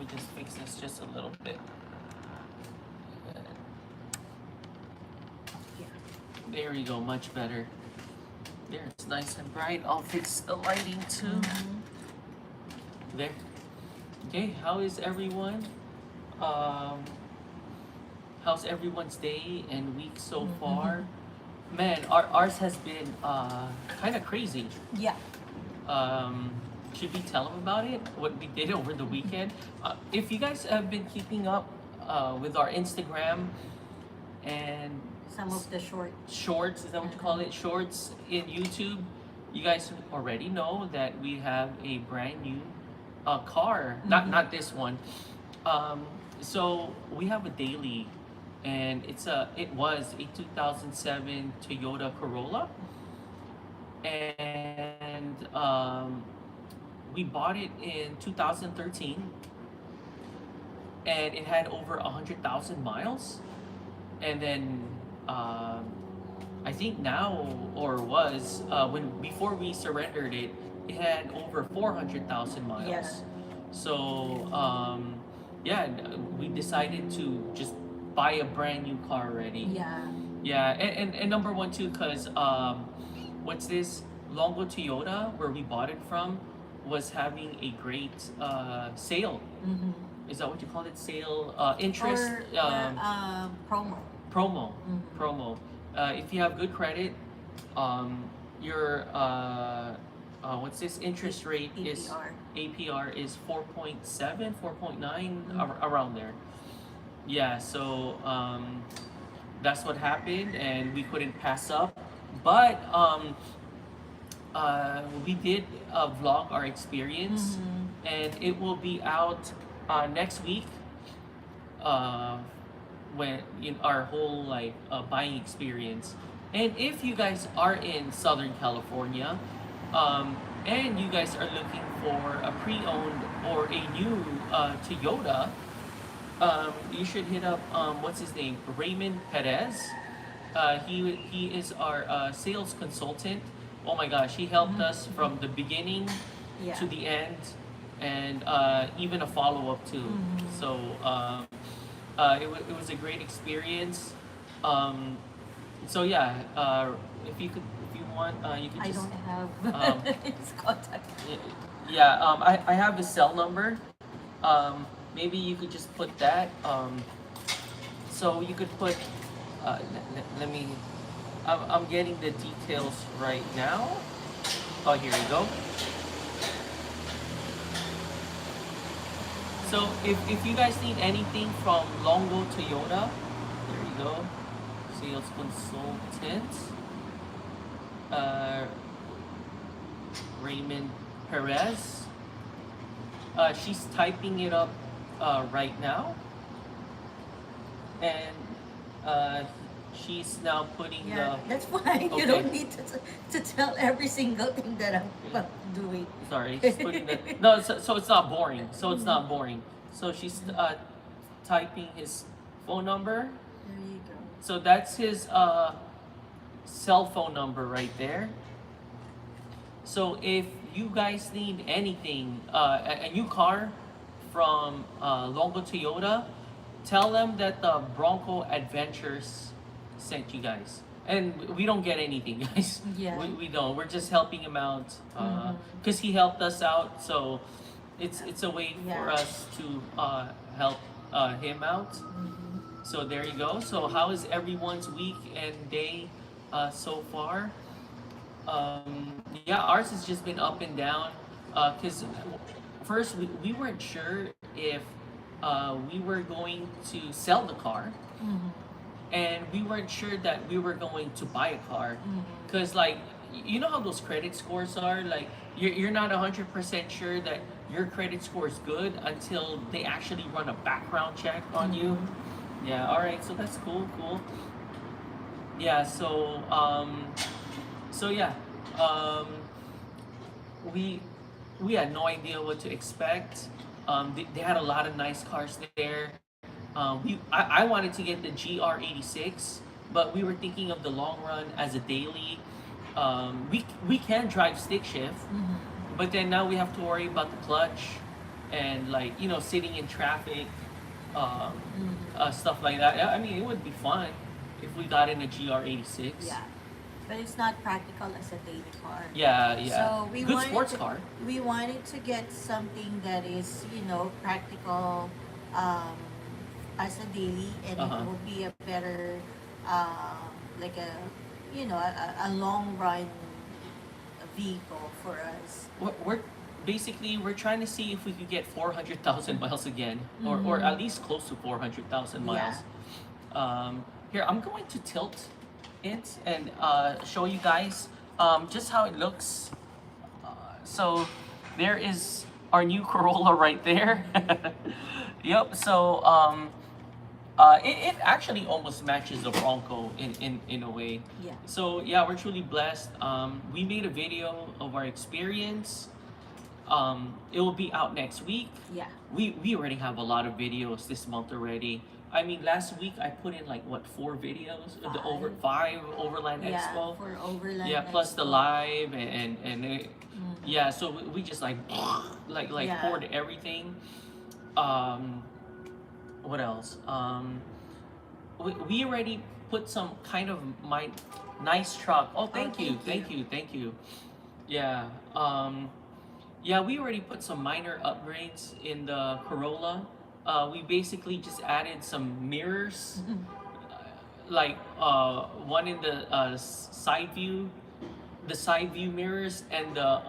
me just fix this just a little bit. Yeah. There we go, much better. There, it's nice and bright. I'll fix the lighting too. There. Okay, how is everyone? Um, how's everyone's day and week so far? Man, ours has been kind of crazy. Yeah. Should we tell them about it? What we did over the weekend? If you guys have been keeping up with our Instagram and Some of the shorts, is that what you call it? Shorts in YouTube, you guys already know that we have a brand new car. Not this one. So we have a daily, and it was a 2007 Toyota Corolla, and we bought it in 2013, and it had over 100,000 miles, and then I think now or was before we surrendered it, it had over 400,000 miles. Yeah. So yeah, we decided to just buy a brand new car already. Yeah. Yeah, and number one too, cause what's this? Longo Toyota, where we bought it from, was having a great sale. Is that what you call it? Sale, interest, Or promo. promo. If you have good credit, your what's this interest rate is APR is 4.7, 4.9 around there. Yeah, so that's what happened, and we couldn't pass up. But we did vlog our experience, and it will be out next week. When in our whole buying experience, and if you guys are in Southern California, and you guys are looking for a pre-owned or a new Toyota, you should hit up what's his name, Raymond Perez. He is our sales consultant. Oh my gosh, he helped us from the beginning to the end, and even a follow-up too. So it was a great experience. So yeah, if you want, you could just. I don't have his contact. Yeah, I have his cell number. Maybe you could just put that. So you could put. Let me. I'm getting the details right now. Oh, here we go. So if you guys need anything from Longo Toyota, there you go. Sales consultant. Raymond Perez. She's typing it up right now. And she's now putting that's why you don't need to tell every single thing that I'm doing. Sorry, she's putting the no. So it's not boring. It's not boring. So she's typing his phone number. There you go. So that's his cell phone number right there. So if you guys need anything, a new car from Longo Toyota, tell them that the Bronco Adventures sent you guys. And we don't get anything, guys. Yeah. We don't. We're just helping him out because he helped us out. So it's a way for us to help him out. So there you go. So how is everyone's week and day so far? Yeah, ours has just been up and down. Because first we weren't sure if we were going to sell the car. And we weren't sure that we were going to buy a car. Because you know how those credit scores are? Like you're not 100% sure that your credit score is good until they actually run a background check on you. Yeah, all right, so that's cool. Yeah, so yeah, we had no idea what to expect. They had a lot of nice cars there. I wanted to get the GR86, but we were thinking of the long run as a daily. We can drive stick shift, but then now we have to worry about the clutch and like sitting in traffic, um, Mm-hmm. stuff like that. I mean, it would be fun if we got in a GR86. Yeah, but it's not practical as a daily car. Yeah, yeah. So Good sports car. we wanted to get something that is practical, um, as a daily, and it Uh-huh. will be a better, like a a long run vehicle for us. We're basically we're trying to see if we could get 400,000 miles again, or Mm-hmm. at least close to 400,000 Yeah. miles. Here, I'm going to tilt it and show you guys just how it looks. So there is our new Corolla right there. Yep. So it actually almost matches the Bronco in a way. Yeah. So yeah, we're truly blessed. We made a video of our experience. It will be out next week. Yeah. We already have a lot of videos this month already. I mean, last week I put in like what 4 videos, the five Overland Yeah, Expo. for Overland. Yeah, plus the Expo. live and it, Mhm. yeah. So we just like Yeah. poured everything. Um, what else? We already put some kind of my nice truck. Oh, thank you, thank thank you, thank you. Yeah. Yeah, we already put some minor upgrades in the Corolla. We basically just added some mirrors, like one in the side view mirrors, and the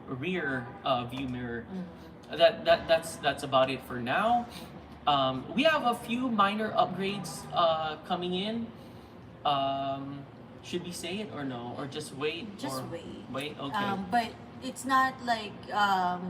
rear view mirror. Mhm. That's about it for now. We have a few minor upgrades coming in. Should we say it or no, or just wait? Just or wait. Wait. Okay. But it's not like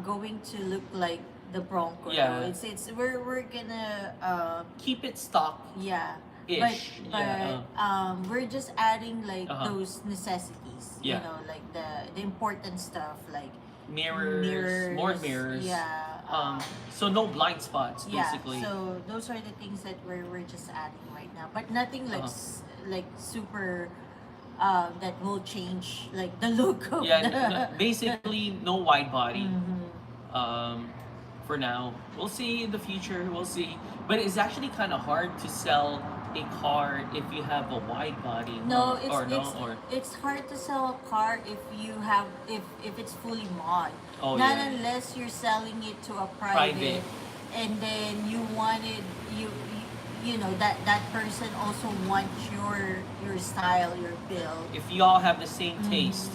going to look like the Bronco. Yeah. Though. It's we're gonna Keep it stock yeah. ish. But Yeah. we're just adding like Uh-huh. those necessities. Yeah. Like the important stuff like Mirrors, more mirrors. Yeah. So no blind spots, yeah. basically. So those are the things that we're just adding right now, but nothing like like super. That will change like the look of Yeah, the basically no wide body. Mhm. For now, we'll see in the future. We'll see, but it's actually kind of hard to sell a car if you have a wide body. No, it's hard to sell a car if you have if it's fully mod. Oh, Not yeah. unless you're selling it to a Private. and then you wanted that person also wants your style, your build. If y'all have the same taste,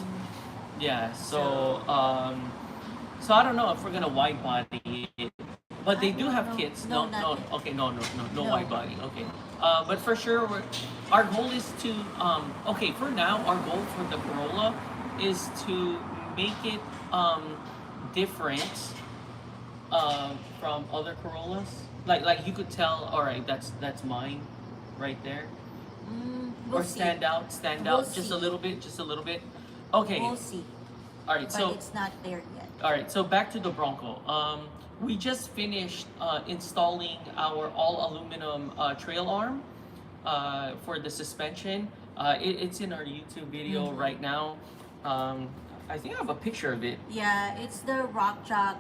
yeah. So I don't know if we're gonna wide body it, but they I do don't have know. kits. No, No, not no, yet. okay, no No. wide body. Okay, but for sure, our goal is to okay. For now, our goal for the Corolla is to make it different from other Corollas. Like you could tell. All right, that's mine, right there. We'll Or see. stand out We'll just see. a little bit, just a little bit. Okay. We'll see. All right. But So it's not there yet. all right. So back to the Bronco. We just finished installing our all aluminum trail arm for the suspension. It's in our YouTube video right now. I think I have a picture of it. Yeah, it's the Rock Jock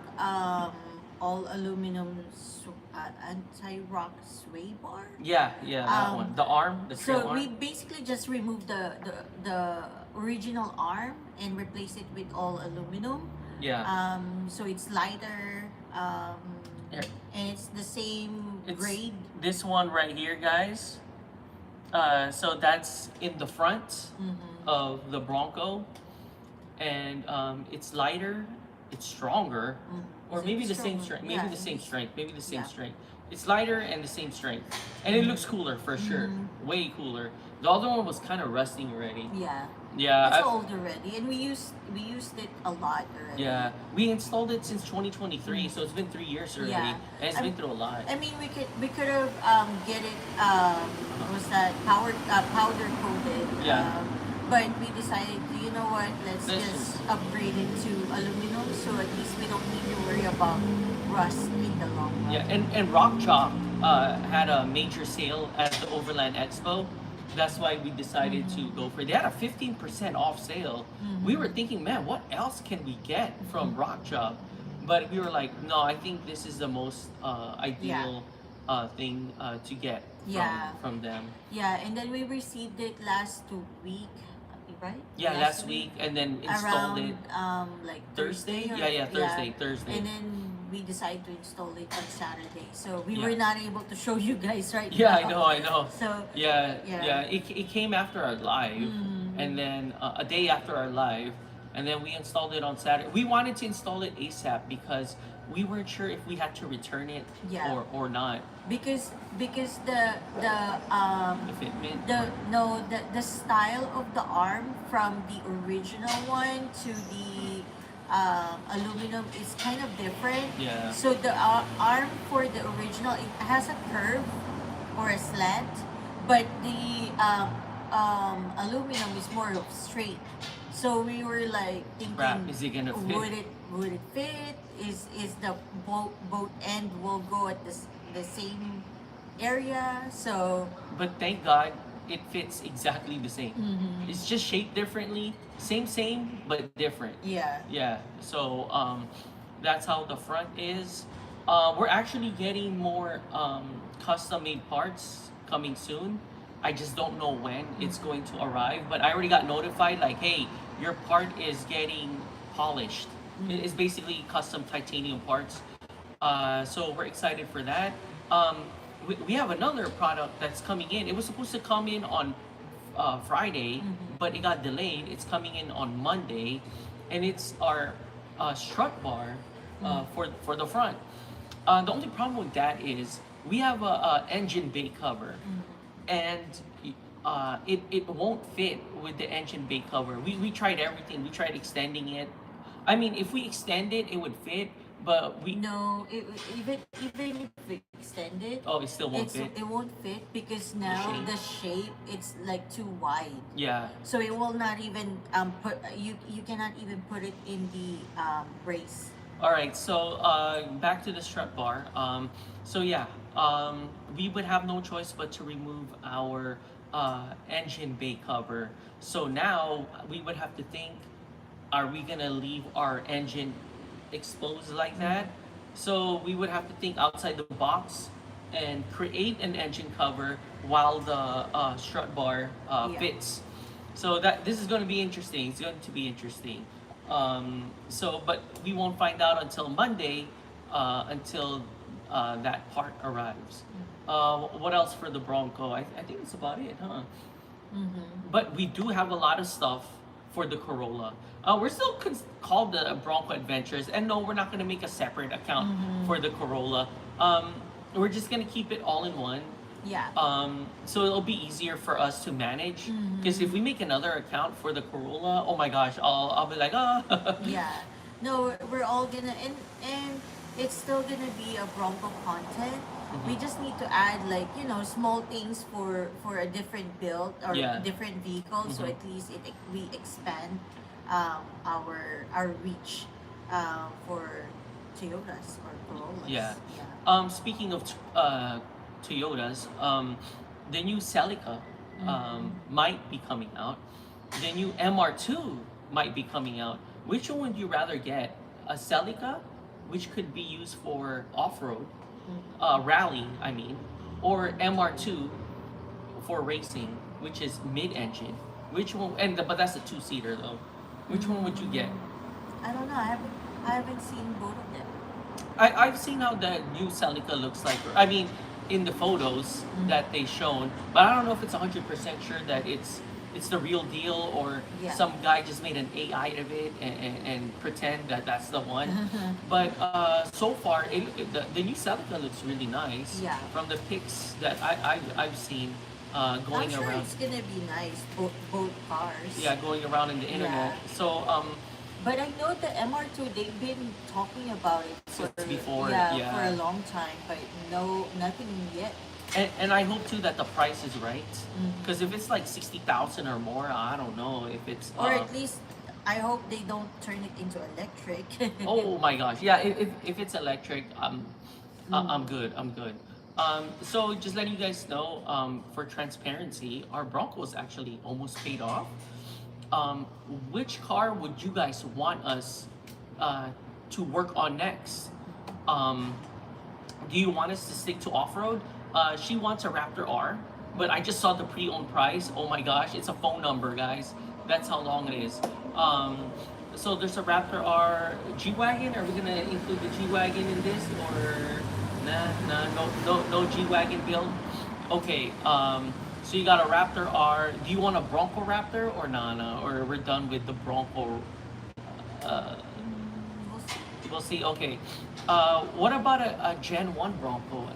all aluminum anti-rock sway bar. Yeah, that Um, one. The arm, the trail So arm. we basically just removed the original arm and replaced it with all aluminum. Yeah. So it's lighter, Here. and it's the same It's grade. this one right here, guys. So that's in the front of the Bronco, and it's lighter, it's stronger, or Is maybe it the same stronger? strength. Maybe Yeah, the same strength. Maybe the same yeah. strength. It's lighter and the same strength, and it looks cooler for sure. Way cooler. The other one was kind of rusting already. Yeah, Yeah. it's old already, and we used it a lot already. Yeah, we installed it since 2023, so it's been 3 years already, Yeah. and it's been through a lot. I mean, we could have get it what was that powder coated. Yeah. But we decided, you know what? Let's Let's just upgrade it to aluminum, so at least we don't need to worry about rust in the long run. Yeah, and Rock Chalk had a major sale at the Overland Expo. That's why we decided to go for it. They had a 15% off sale. We were thinking, man, what else can we get from Rock Chalk? But we were like, no, I think this is the most Yeah. ideal thing to get Yeah. from them. Yeah, and then we received it last week, right? Yeah, last week, and then installed it Around like Thursday. Thursday or Yeah, Thursday, and Thursday. then we decided to install it on Saturday. So we Yeah. were not able to show you guys right Yeah, now. I know. So Yeah, Yeah. yeah. It came after our live, and then a day after our live, and then we installed it on Saturday. We wanted to install it ASAP because we weren't sure if we had to return it Yeah. or not. because the The fitment. the style of the arm from the original one to the aluminum is kind of different. Yeah. So the arm for the original, it has a curve or a slant, but the aluminum is more of straight. So we were like Crap, thinking, is it gonna fit? would it fit? Is the boat end will go at the same area? So But thank God it fits exactly the same. Mhm. It's just shaped differently, same, but different. yeah. Yeah. So that's how the front is. We're actually getting more custom made parts coming soon. I just don't know when it's going to arrive, but I already got notified like, hey, your part is getting polished. It's basically custom titanium parts. So we're excited for that. We have another product that's coming in. It was supposed to come in on Friday, but it got delayed. It's coming in on Monday, and it's our strut bar for the front. The only problem with that is we have a engine bay cover, and it won't fit with the engine bay cover. We tried everything. We tried extending it. I mean, if we extend it, it would fit, but we No, even if we extend it, oh, it still won't fit. it won't fit because now shape. the shape it's like too wide. Yeah. So it will not even put you cannot even put it in the brace. All right. So back to the strut bar. So yeah, we would have no choice but to remove our engine bay cover. So now we would have to think: are we gonna leave our engine exposed like that? So we would have to think outside the box and create an engine cover while the strut bar Yeah. fits. So that this is going to be interesting. It's going to be interesting. But we won't find out until Monday, until that part arrives. What else for the Bronco? I think that's about it, huh? But we do have a lot of stuff for the Corolla. We're still called the Bronco Adventures, and no, we're not going to make a separate account for the Corolla. We're just going to keep it all in one. Yeah. So it'll be easier for us to manage. Because if we make another account for the Corolla, oh my gosh, I'll be like, ah. Yeah. No, we're all gonna and it's still gonna be a Bronco content. We just need to add like small things for a different build or Yeah. different vehicle, so at least we expand our reach for Toyotas or Corollas. Yeah. Yeah. Speaking of Toyotas, the new Celica might be coming out. The new MR2 might be coming out. Which one would you rather get? A Celica, which could be used for off-road, rally, I mean, or MR2 for racing, which is mid-engine. Which one? But that's a two-seater though. Which one would you get? I don't know. I haven't seen both of them. I've seen how the new Celica looks like. I mean, in the photos that they shown, but I don't know if it's 100% sure that it's the real deal or Yeah. some guy just made an AI of it and pretend that that's the one. But so far, the new Celica looks really nice. Yeah. From the pics that I've seen going I'm sure around. it's gonna be nice, both cars. Yeah, going around in the internet. Yeah. So But I know the MR2, they've been talking about it for Since before, yeah, yeah. for a long time, but nothing yet. and I hope too that the price is right. Because if it's like 60,000 or more, I don't know if it's. Or at least I hope they don't turn it into electric. Oh my gosh! Yeah, if it's electric, I'm good. I'm good. So just letting you guys know, for transparency, our Bronco is actually almost paid off. Which car would you guys want us to work on next? Um, do you want us to stick to off road? She wants a Raptor R, but I just saw the pre-owned price. Oh my gosh, it's a phone number, guys. That's how long it is. So there's a Raptor R G wagon. Are we gonna include the G wagon in this, or no G wagon build? Okay. So you got a Raptor R. Do you want a Bronco Raptor or nah? Or we're done with the Bronco? Uh, We'll see. we'll see. Okay. What about a Gen 1 Bronco?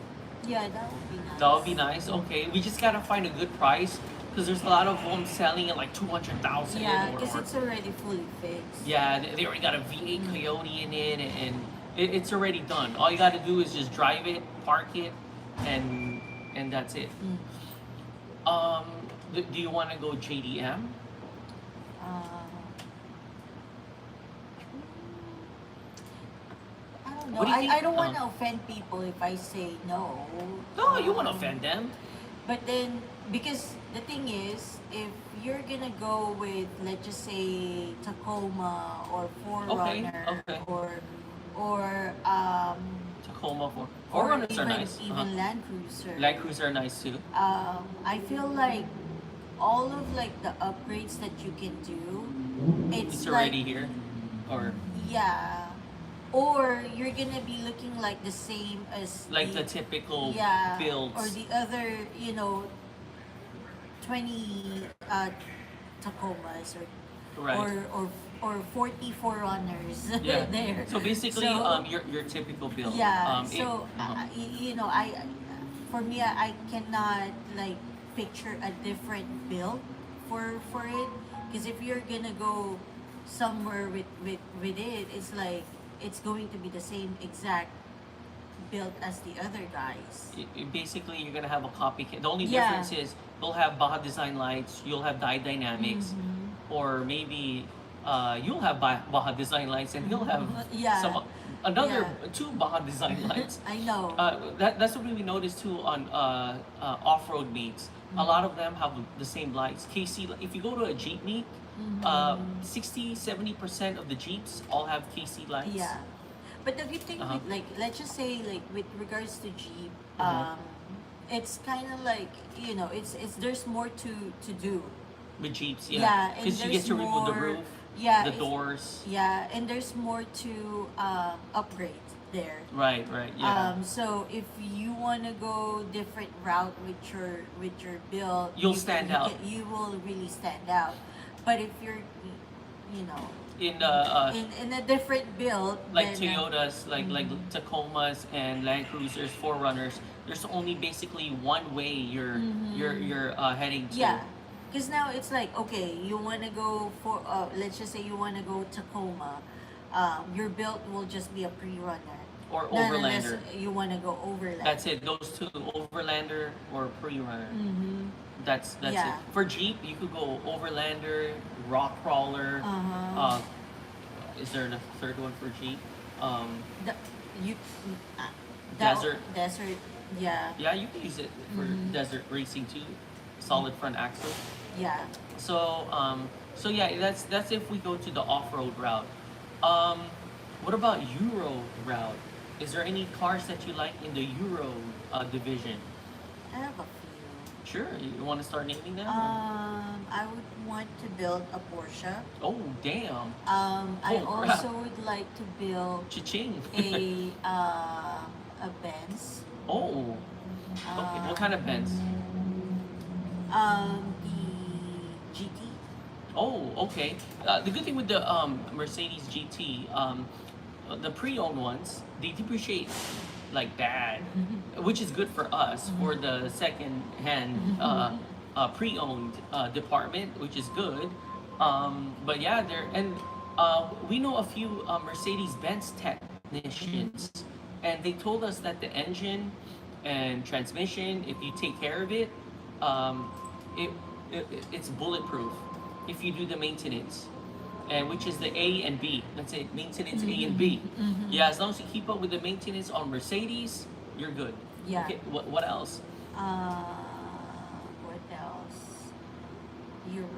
Yeah, that would be nice. That would be nice. Okay, we just gotta find a good price because there's a lot of them selling at like 200,000. Yeah, because it's already fully fixed. Yeah, they already got a V8 Coyote in it, and it's already done. All you gotta do is just drive it, park it, and that's it. Um, do you want to go JDM? Uh, I don't know. What do you think? I don't want to offend people if I say no. No, you want to offend them. But then, because the thing is, if you're gonna go with, let's just say, Tacoma or Forerunner, okay. or Tacoma or Forerunners even are nice. even Land Cruiser. Land Cruiser are nice too. I feel like all of like the upgrades that you can do, It's like, already here, or yeah, or you're gonna be looking like the same as like the typical yeah, builds. or the other, 20 Tacomas Right. or 40 Forerunners Yeah. there. So basically, So, your typical build. yeah, Uh-huh. for me, I cannot like picture a different build for it, because if you're gonna go somewhere with it, it's like it's going to be the same exact build as the other guys. Basically, you're gonna have a copycat. The only Yeah. difference is you'll have Baja Design lights, you'll have Dye Dynamics, or maybe you'll have Baja Design lights, and he'll have Yeah. another Yeah. two Baja Design lights. I know. That's what we noticed too on off-road meets. A lot of them have the same lights. KC, if you go to a Jeep meet, 60-70% of the Jeeps all have KC lights. Yeah. But the good thing Uh-huh. with, like, let's just say, like, with regards to Jeep, it's kind of like, it's there's more to do. With Jeeps, Yeah, yeah. and Because you get there's to remove the more- roof, yeah, the it's- doors. Yeah, and there's more to upgrade there. Right, yeah. So if you want to go different route with your build, You'll stand out. You will really stand out. But if you're, you know, In the in a different build, like then, Toyotas, like Tacomas and Land Cruisers, Forerunners, there's only basically one way you're heading to. yeah, because now it's like, okay, you want to go for let's just say you want to go Tacoma, your build will just be a pre-runner. Or Not Overlander. unless you want to go Overland. That's it. Those two, Overlander or Pre-Runner. That's Yeah. it. For Jeep, you could go Overlander, Rock Crawler. Uh-huh. Is there a third one for Jeep? The, you, Desert. Desert, yeah, Yeah, you can use it for desert racing too. Solid front axle. yeah. So yeah, that's if we go to the off-road route. What about Euro route? Is there any cars that you like in the Euro division? I have a few. Sure, you want to start naming them? I would want to build a Porsche. Oh, damn. I Oh, also would like to build Cha-ching. a Benz. Oh, okay. What kind of Benz? The GT. Oh, okay. The good thing with the Mercedes GT, the pre-owned ones, they depreciate like bad, which is good for us for the second-hand pre-owned department, which is good. But yeah, we know a few Mercedes-Benz technicians, and they told us that the engine and transmission, if you take care of it, it's bulletproof if you do the maintenance, and which is the A and B. Let's say maintenance A and B. Yeah, as long as you keep up with the maintenance on Mercedes, you're good. Yeah. Okay, what else? What else? Euro.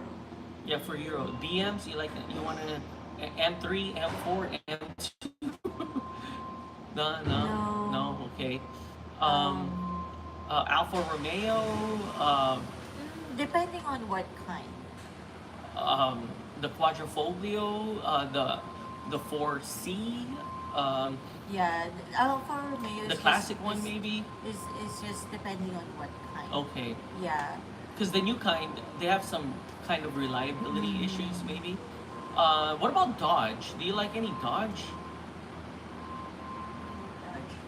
Yeah, for Euro BMs, you want to M3, M4, M2. No, no, No. no. Okay. Um, Um, Alfa Romeo. Depending on what kind. Um, the Quadrifoglio. The 4C. Um, Yeah, the Alfa Romeo the is just classic one maybe. is just depending on what kind. Okay. Yeah. Because the new kind, they have some kind of reliability issues Mm. maybe. What about Dodge? Do you like any Dodge?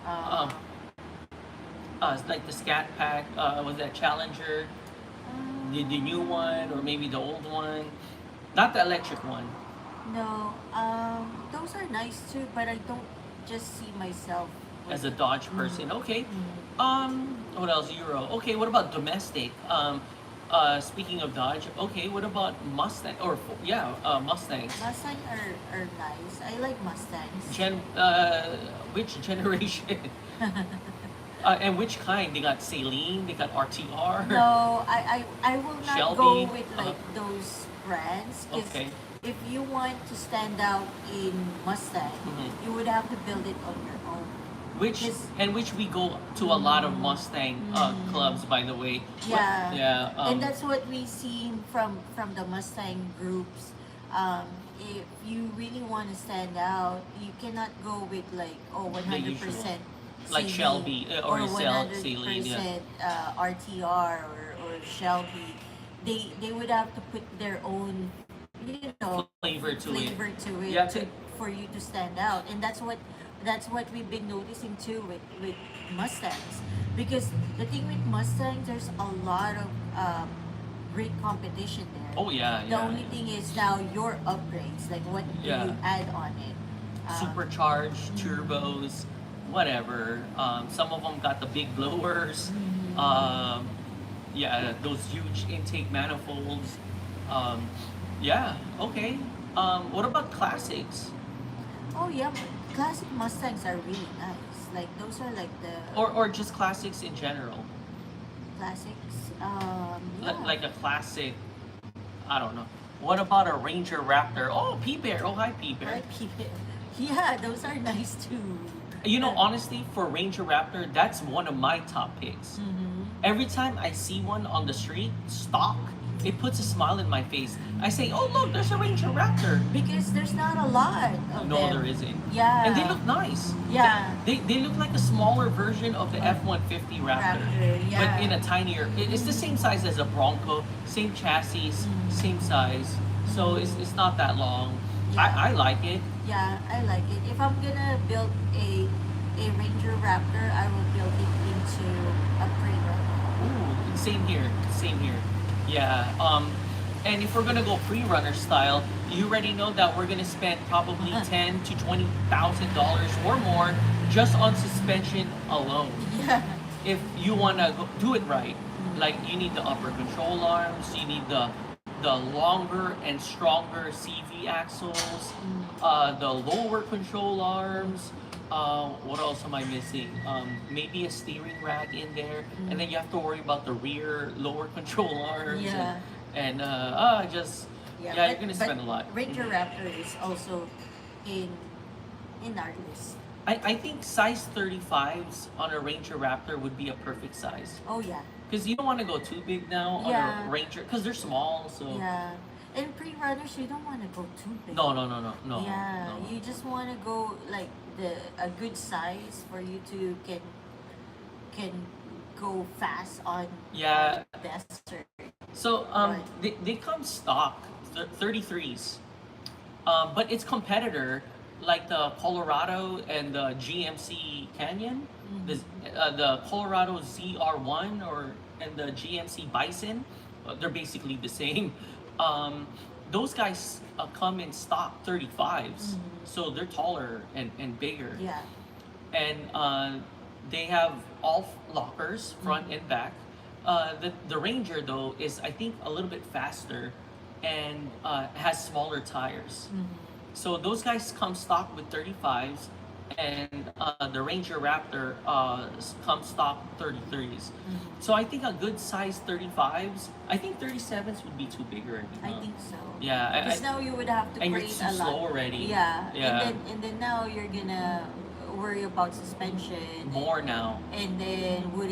Um, Uh, like the Scat Pack, was that Challenger, the new one, or maybe the old one? Not the electric one. no. Those are nice too, but I don't just see myself with. As a Dodge Mm, person, okay. mm. What else? Euro. Okay, what about domestic? Speaking of Dodge, okay, what about Mustang? Yeah, Mustangs. Mustang are nice. I like Mustangs. Which generation? And which kind? They got Saline, they got RTR, No, I will not go Shelby. with like those brands because Okay. if you want to stand out in Mustang, Mhm. you would have to build it on your own. Which Because and which we go to a lot of Mustang clubs, by the way. yeah, Yeah. and that's what we see from the Mustang groups. If you really want to stand out, you cannot go with like The usual. 100% Like Shelby, or or Saline, yeah. 100% RTR or Shelby. They would have to put their own, you know, Flavor to it. flavor to it Yeah, for you to stand out, and that's what we've been noticing too with Mustangs. Because the thing with Mustangs, there's a lot of great competition there. Oh yeah, The yeah. only thing is now your upgrades, like what do Yeah. you add on it? Supercharged turbos, whatever. Some of them got the big blowers. Mhm. Yeah, those huge intake manifolds. Um, yeah, okay. What about classics? Oh yeah, classic Mustangs are really nice. Like those are like the Or just classics in general? classics. Yeah. Like a classic, I don't know. What about a Ranger Raptor? Oh, P-Bear. Oh, hi, P-Bear. I keep it. Yeah, those are nice too. You know, honestly, for Ranger Raptor, that's one of my top picks. Every time I see one on the street, stock, it puts a smile in my face. I say, oh, look, there's a Ranger Raptor. Because there's not a lot of No, them. there isn't. Yeah. And they look nice. Yeah. They look like a smaller version of the F-150 Raptor. Yeah. But in a tinier, it's the same size as a Bronco, same chassis, same size. So it's not that long. Yeah. I like it. Yeah, I like it. If I'm gonna build a Ranger Raptor, I will build it into a pre-runner. Ooh, same here. Same here. Yeah. And if we're gonna go pre-runner style, you already know that we're gonna spend probably $10 to $20,000 or more just on suspension alone. Yeah. If you wanna do it right, like you need the upper control arms, you need the longer and stronger CV axles, the lower control arms. What else am I missing? Maybe a steering rack in there, and then you have to worry about the rear lower control arms. Yeah. And just yeah, but- you're gonna spend a lot. Ranger Raptor is also in our list. I think size 35s on a Ranger Raptor would be a perfect size. Oh yeah. Because you don't want to go too big now on Yeah. a Ranger, because they're small. So Yeah. And pre-runners, you don't want to go too big. no. Yeah, no. you just want to go like a good size for you to can go fast on Yeah. desert. So Right. they come stock 33s, but its competitor like the Colorado and the GMC Canyon, the Colorado ZR1 and the GMC Bison, they're basically the same. Those guys come in stock 35s, so they're taller and bigger. Yeah. And they have all lockers, front and back. The Ranger though is I think a little bit faster, and has smaller tires. So those guys come stock with 35s, and the Ranger Raptor comes stock 33s. So I think a good size 35s. I think 37s would be too big already. I huh? think so. Yeah, Because now you would have to and you're create too a lot. slow already. Yeah. Yeah. And then now you're gonna worry about suspension, More now. and then would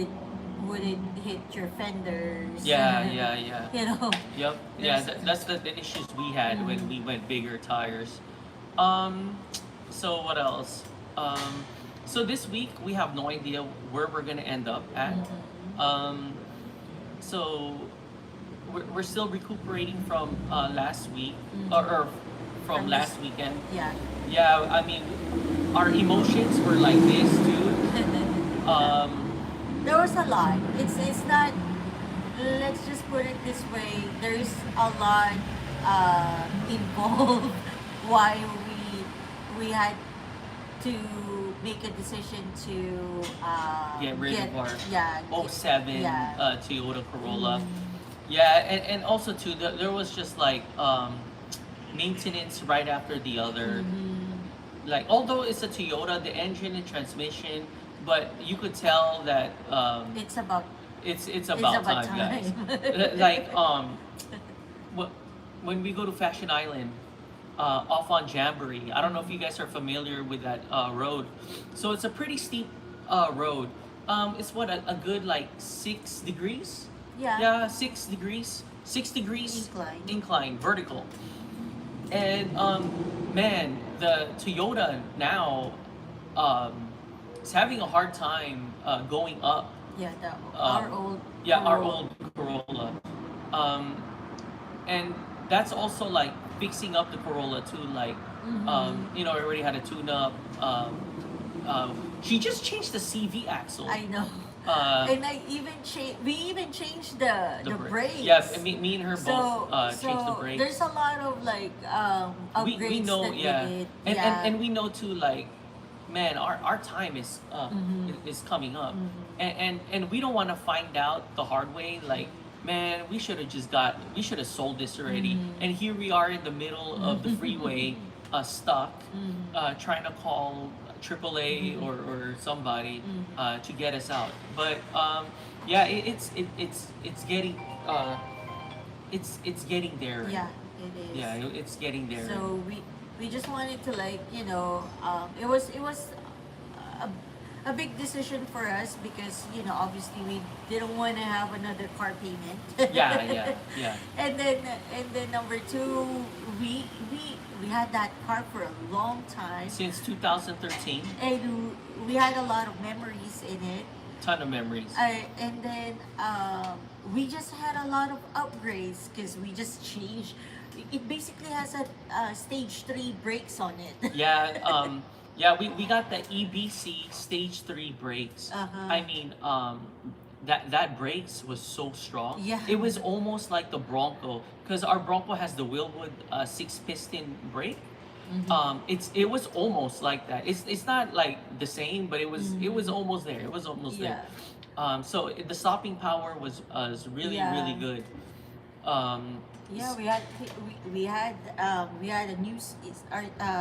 it hit your fenders? Yeah, yeah, yeah. You know, Yep. Yeah, there's. that's the issues we had when Mhm. we went bigger tires. Um, so what else? Um, so this week we have no idea where we're gonna end up at. Mhm. Um, so we're still recuperating from last week, or Mhm. from From this, last weekend. yeah. Yeah, I mean, our emotions were like this too. There was a lot. It's not. Let's just put it this way. There's a lot involved. Why we had to make a decision to Get rid get, of our yeah, '07 yeah. Toyota Corolla. Mm, Yeah, and also too, there was just like maintenance right after the other. mhm. Like, although it's a Toyota, the engine and transmission, but you could tell that It's about it's it's about about time, guys. time. Like wh- when we go to Fashion Island, off on Jamboree. I don't know if you guys are familiar with that road. So it's a pretty steep road. It's what a good like 6 degrees. Yeah. Yeah, 6 degrees. 6 degrees Incline. incline, vertical. And man, the Toyota now is having a hard time going up. Yeah, our Um, old yeah, our Corolla. old Corolla. Um, and that's also like fixing up the Corolla too. Like, Mhm. you know, it already had a tune-up. She just changed the CV axle. I know. Uh, And I even we even changed the brakes. Yeah, me and her So both changed the brakes. there's a lot of like We upgrades know, that yeah, we did. and, Yeah. and we know too, like, man, our time is Mhm. is coming up, Mhm. and we don't want to find out the hard way. Like, man, we should have sold this already, Mhm. and here we are in the middle of the freeway, stuck, Mhm. trying to call AAA Mhm. or somebody Mhm. to get us out. But yeah, it's getting it's getting there. Yeah, it is. Yeah, it's getting there. So we just wanted to like it was a, a big decision for us because obviously we didn't want to have another car payment. Yeah, yeah, yeah. And then number two, we had that car for a long time, Since 2013, and we had a lot of memories in it. ton of memories. And then we just had a lot of upgrades because we just changed. It basically has a stage 3 brakes on it. Yeah, yeah, we got the EBC Stage 3 brakes. Uh-huh. I mean, that brakes was so strong. Yeah. It was almost like the Bronco, because our Bronco has the Wilwood 6-piston brake. It was almost like that. It's not like the same, but it was almost there. It was almost there. So the stopping power was really Yeah. really good. Um, Yeah, we had a new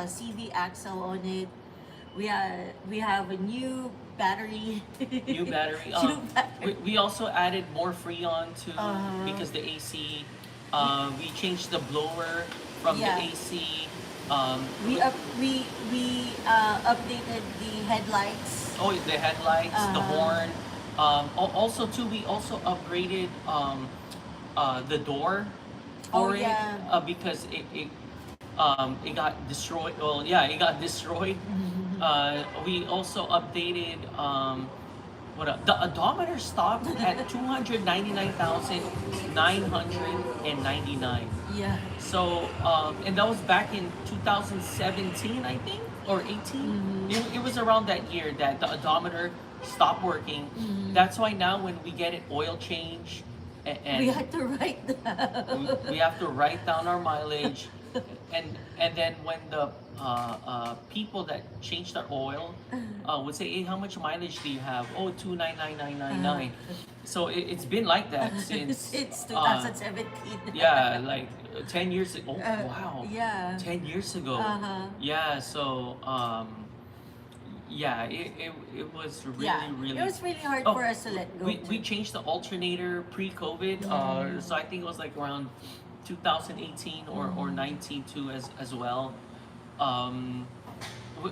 CV axle on it. We have a new battery. New battery. New battery. We also added more Freon too, Uh-huh. because the AC. We changed the blower from Yeah. the AC. We updated the headlights. Oh, the headlights, the Uh-huh. horn. Also too, we also upgraded the door Oh, for it, yeah. because it got destroyed. Well, yeah, it got destroyed. We also updated the odometer stopped at 299,999. Yeah. So and that was back in 2017, I think, or 18. It was around that year that the odometer stopped working. That's why now when we get an oil change, and We had to write down. we have to write down our mileage, and then when the people that changed our oil would say, "Hey, how much mileage do you have?" "Oh, 299,999." So it's been like that since Since 2017. yeah, like 10 years ago. Oh, wow. Yeah. 10 years ago. Uh-huh. Yeah, so yeah, it was really Yeah. really. It was really hard Oh, for us to let go. we changed the alternator pre-COVID, so I think it was like around 2018 or 19 too, as well. Um, we,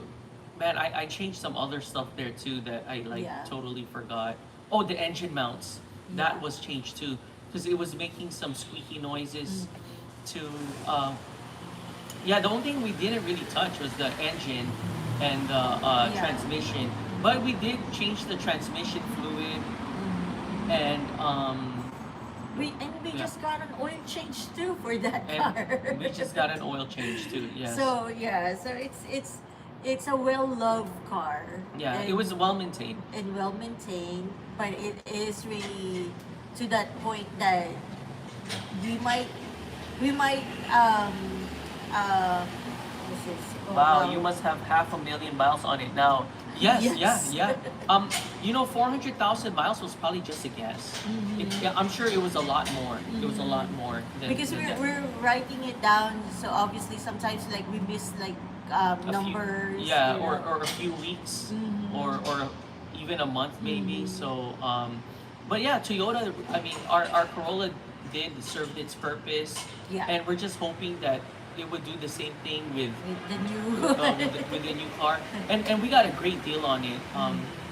Man, I changed some other stuff there too that I like Yeah. totally forgot. Oh, the engine mounts. Yeah. That was changed too. Because it was making some squeaky noises Mm. to yeah, the only thing we didn't really touch was the engine and the Yeah. transmission. But we did change the transmission fluid Mm. and We yeah. just got an oil change too for that And car. we just got an oil change too, yes. So yeah, so it's a well loved car. Yeah, it and, was well maintained. and well maintained, but it is really to that point that we might we might what's this? Oh, Wow, you must have 500,000 miles on it now. Yes, Yes. yeah, yeah. 400,000 miles was probably just a guess. Mhm. Yeah, I'm sure it was a lot more. It was a lot more Because than that. we're writing it down, so obviously sometimes like we miss like A few- numbers. yeah, you or, know. or a few weeks, Mhm. or even a month maybe. Mhm. So, but yeah, Toyota. I mean, our Corolla did serve its purpose, Yeah. and we're just hoping that it would do the same thing with With the new with the new car, and we got a great deal on it.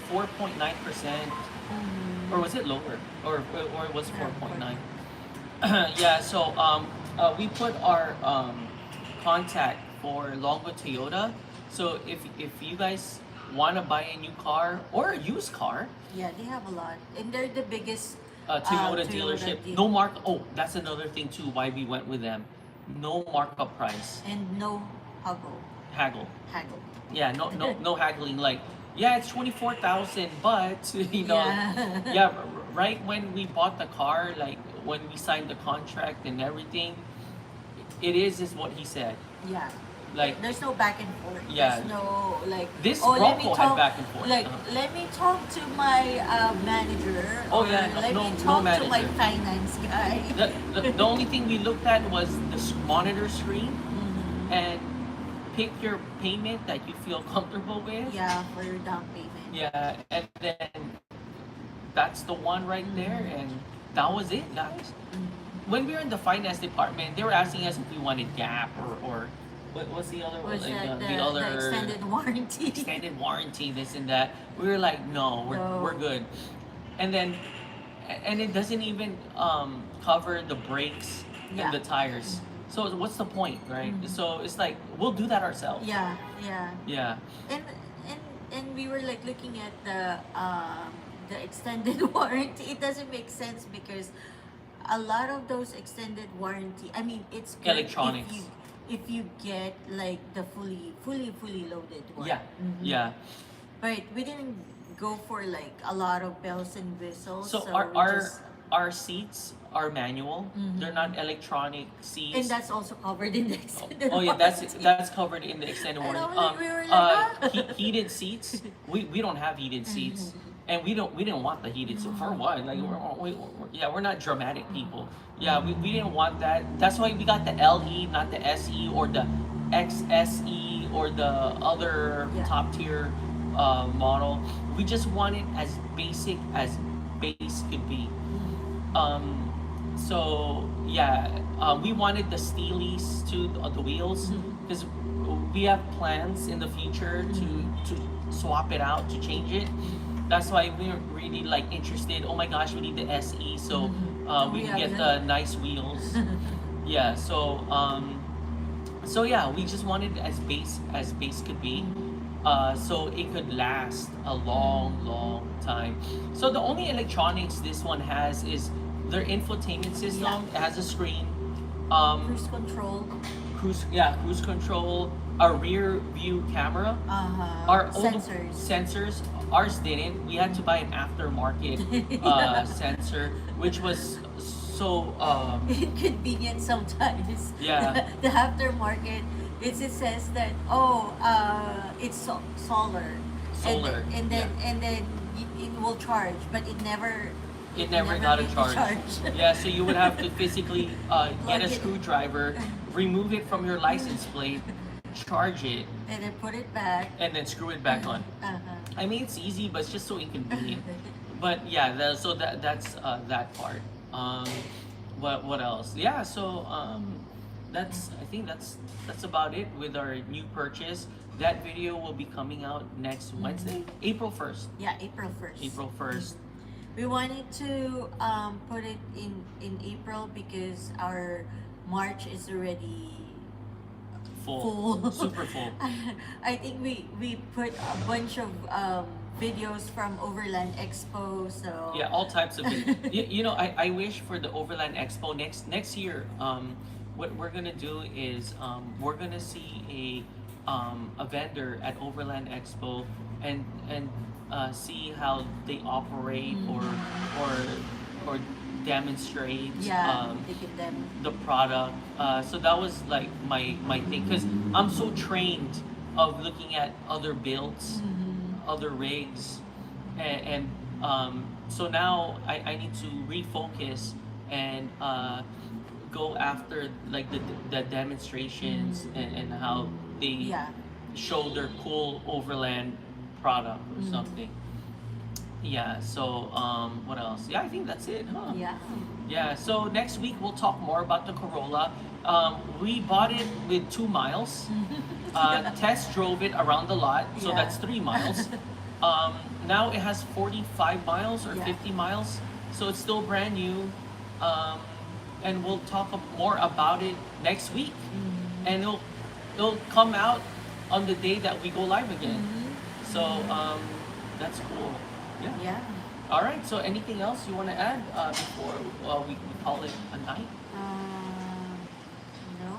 4.9%, Mhm. or was it lower, or it was Yeah, 4.9? Yeah. So we put our contact for Longwood Toyota. So if you guys want to buy a new car or a used car, Yeah, they have a lot, and they're the biggest Toyota Toyota dealership, deal- no mark. Oh, that's another thing too. Why we went with them, no markup price, and no haggle. haggle. Yeah, no haggling. Like, yeah, it's 24,000, but Yeah. yeah, right when we bought the car, like when we signed the contract and everything, it is what he said. Yeah. Like, There's no back and forth. Yeah. There's no like. This oh, let me Bronco had talk. back and forth. Like, Uh-huh. let me talk to my manager. Oh, or yeah, Let no- me no talk to my manager. finance guy. The only thing we looked at was the monitor screen Mhm. and pick your payment that you feel comfortable with. Yeah, for your down payment. Yeah, and then that's the one right there, and that was it, guys. Mhm. When we were in the finance department, they were asking us if we wanted Gap or what's the other one? Was Like that the other the extended warranty? extended warranty, this and that. We were like, no, No. we're good. And then, and it doesn't even cover the brakes Yeah. and the tires. So what's the point, right? Mhm. So it's like we'll do that ourselves. Yeah, yeah. Yeah. And and we were like looking at the extended warranty. It doesn't make sense because a lot of those extended warranty. I mean, it's good Electronics. if you get like the fully loaded one. Yeah. Mhm. Yeah. But we didn't go for like a lot of bells and whistles. So we our just, our seats are manual. Mhm. They're not electronic seats. and that's also covered in the extended Oh yeah, warranty. that's covered in the extended And I warranty. was like- we were like, ah. Heated seats. We don't have heated seats, and we didn't want the heated seats for what? Like we're not dramatic people. Yeah, we didn't want that. That's why we got the LE, not the SE or the XSE or the other Yeah. top tier model. We just want it as basic as base could be. So yeah, we wanted the steelies to the wheels because we have plans in the future to swap it out, to change it. That's why we we're really like interested. Oh my gosh, we need the SE so we can get the nice wheels. Yeah, so yeah, we just wanted it as base could be. So it could last a long time. So the only electronics this one has is their infotainment system. Yeah. It has a screen, Cruise control. cruise control, a rear view camera. Our old Sensors. sensors, ours didn't. We had to buy an aftermarket sensor, which was so Inconvenient sometimes. Yeah. The aftermarket, it says that it's solar. Solar, And then it will charge, but it never got a made the charge. Yeah, so you would have to physically get Plug a it. screwdriver, remove it from your license plate, charge it, and then put it back. and then screw it back on. I mean, it's easy, but it's just so inconvenient. But yeah, that's that part. What else? Yeah, so I think that's about it with our new purchase. That video will be coming out next Wednesday, April 1st. Yeah, April 1st. April 1st. We wanted to put it in April because our March is already full. Super full. I think we put a bunch of videos from Overland Expo. So Yeah, all types of it. You know, I wish for the Overland Expo next year. What we're gonna do is we're gonna see a vendor at Overland Expo and see how they operate or demonstrate yeah, they give them. the product. So that was like my thing because I'm so trained of looking at other builds, other rigs, and so now I need to refocus and go after like the demonstrations and how they Yeah. show their cool overland product or something. Yeah, so what else? Yeah, I think that's it, huh? Yeah. Yeah, so next week we'll talk more about the Corolla. We bought it with 2 miles. Test drove it around the lot, so Yeah. that's 3 miles. Now it has 45 miles or Yeah. 50 miles, so it's still brand new. And we'll talk more about it next week. And it'll come out on the day that we go live again. So that's cool. Yeah. Yeah. All right. So anything else you want to add before we call it a night? No.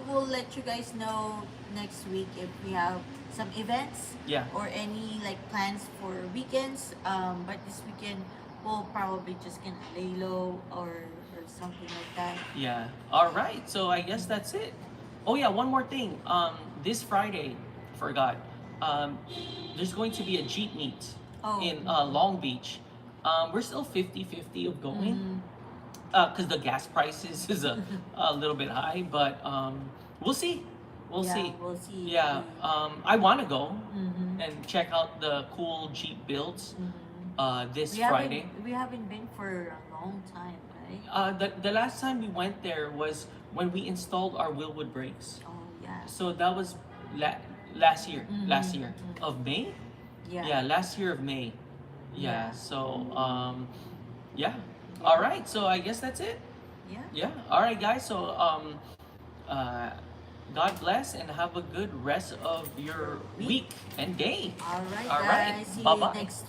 We'll let you guys know next week if we have some events. Yeah. Or any like plans for weekends. But this weekend we'll probably just gonna lay low or something like that. Yeah. All right. So I guess that's it. Oh yeah, one more thing. This Friday, forgot. There's going to be a Jeep meet in Long Beach. We're still 50-50 of going because the gas prices is a little bit high, but we'll see. We'll see. We'll see. Yeah. I want to go and check out the cool Jeep builds this Friday. We haven't been for a long time, right? The last time we went there was when we installed our Willwood brakes. Oh yeah. So that was last year of May. Yeah, last year of May. Yeah. So yeah. All right. So I guess that's it. Yeah. Yeah. All right, guys. So God bless and have a good rest of your week and day. All right, All right. guys. See Bye-bye. you next